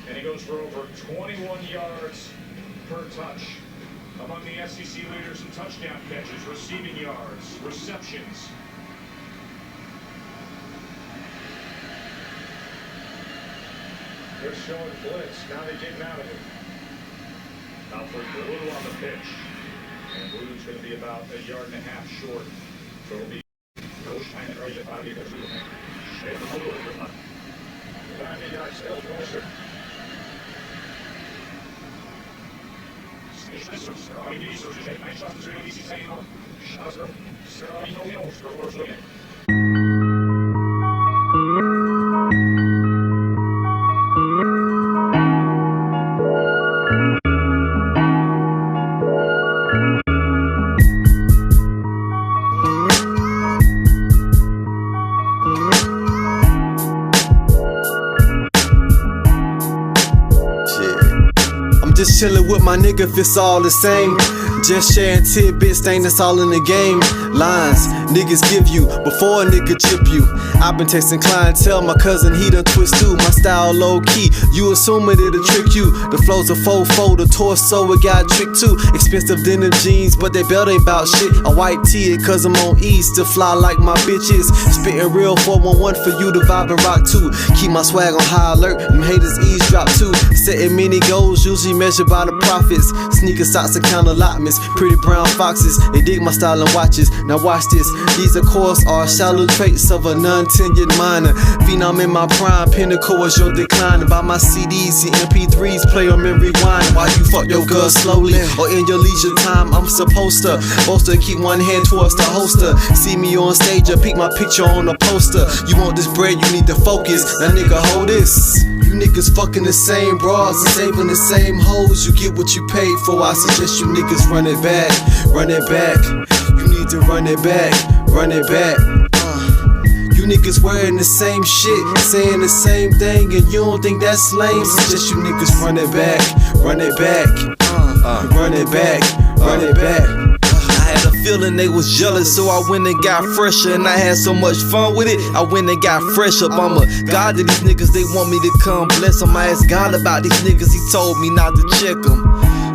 and he goes for over 21 yards per touch. Among the SEC leaders in touchdown catches, receiving yards, receptions. They're showing blitz. Now they're getting out of it. Alfred Blue on the pitch. And Blue's going to be about 1.5 yards short. So it'll be Just chillin' with my nigga if it's all the same. Just sharing tidbits, think that's all in the game. Lines niggas give you before a nigga chip you. I've been texting clientele, my cousin he done twist too. My style low key, you assuming it'll trick you. The flow's a fofo, the torso it got tricked too. Expensive denim jeans, but they belt ain't bout shit. A white tee it cause I'm on E, still fly like my bitches. Spittin' real 411 for you to vibe and rock too. Keep my swag on high alert, them haters eavesdrop too. Setting many goals, usually measured by the profits. Sneaker socks and count allotments, pretty brown foxes. They dig my style and watches. Now watch this, these of course are shallow traits of a non-tenured minor. Phenom in my prime, pinnacle is your decline. Buy my CDs, see MP3s, play them and rewind. While you fuck your girl slowly, or in your leisure time, I'm supposed to boast and keep one hand towards the holster. See me on stage, or peek my picture on a poster. You want this bread, you need to focus. Now nigga, hold this. You niggas fucking the same bras and saving the same hoes. You get what you paid for. I suggest you niggas run it back, run it back. You need to run it back, run it back. You niggas wearing the same shit, saying the same thing, and you don't think that's lame. Suggest you niggas run it back, run it back, run it back, run it back. I had a feeling they was jealous, so I went and got fresher. And I had so much fun with it, I went and got fresh up. I'm a god to these niggas, they want me to come bless them. I asked God about these niggas, he told me not to check them.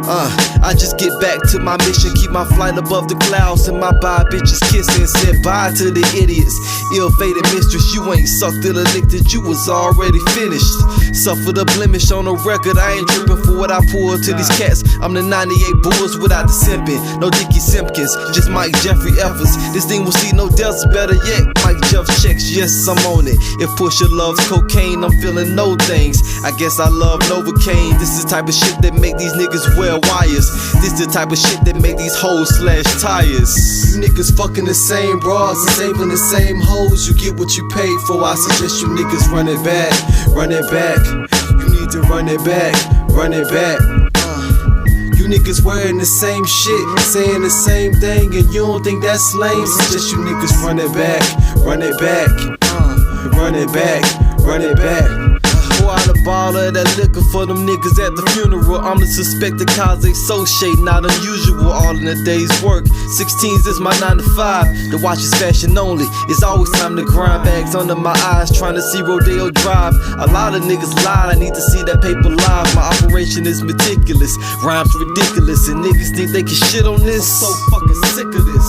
I just get back to my mission, keep my flight above the clouds, and my bye bitches kissing. Said bye to the idiots, ill-fated mistress. You ain't sucked till addicted, you was already finished. Suffered a blemish on the record, I ain't tripping for what I pulled to these cats. I'm the 98 Bulls without the simping. No Dickie Simpkins, just Mike Jeffrey efforts. This thing will see no deaths, better yet, Mike Jeff checks. Yes, I'm on it. If Pusha loves cocaine, I'm feeling no things. I guess I love Novocaine. This is the type of shit that make these niggas wear wires. This the type of shit that make these hoes slash tires. You niggas fucking the same bras and saving the same hoes. You get what you paid for. I suggest you niggas run it back, run it back. You need to run it back, run it back. You niggas wearing the same shit, saying the same thing, and you don't think that's lame. Suggest you niggas run it back, run it back, run it back, run it back. Pour out a bottle of that liquor for them niggas at the funeral. I'm the suspected cause they associate, not unusual, all in a day's work. 16s is my 9 to 5. The watch is fashion only. It's always time to grind, bags under my eyes, trying to see Rodeo Drive. A lot of niggas lied, I need to see that paper live. My operation is meticulous, rhymes ridiculous, and niggas think they can shit on this. I'm so fucking sick of this.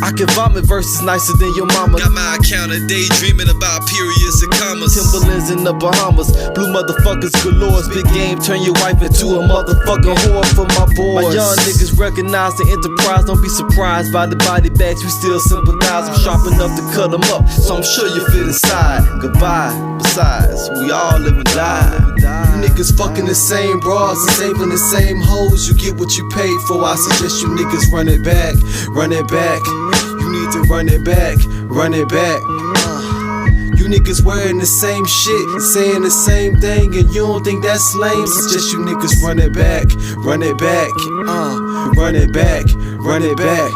I can vomit verses nicer than your mama. Got my account of daydreaming about periods and commas. Timberlands in the Bahamas, blue motherfuckers galore. Big game, turn your wife into a motherfucking whore for my boys. My young niggas recognize the enterprise. Don't be surprised by the body bags, we still sympathize. I'm sharp enough to cut them up, so I'm sure you fit inside. Goodbye, besides, we all live and die. You niggas fucking the same bras and saving the same hoes. You get what you paid for. I suggest you niggas run it back, run it back. You need to run it back, run it back. You niggas wearing the same shit, saying the same thing, and you don't think that's lame. Suggest you niggas run it back, run it back, run it back, run it back.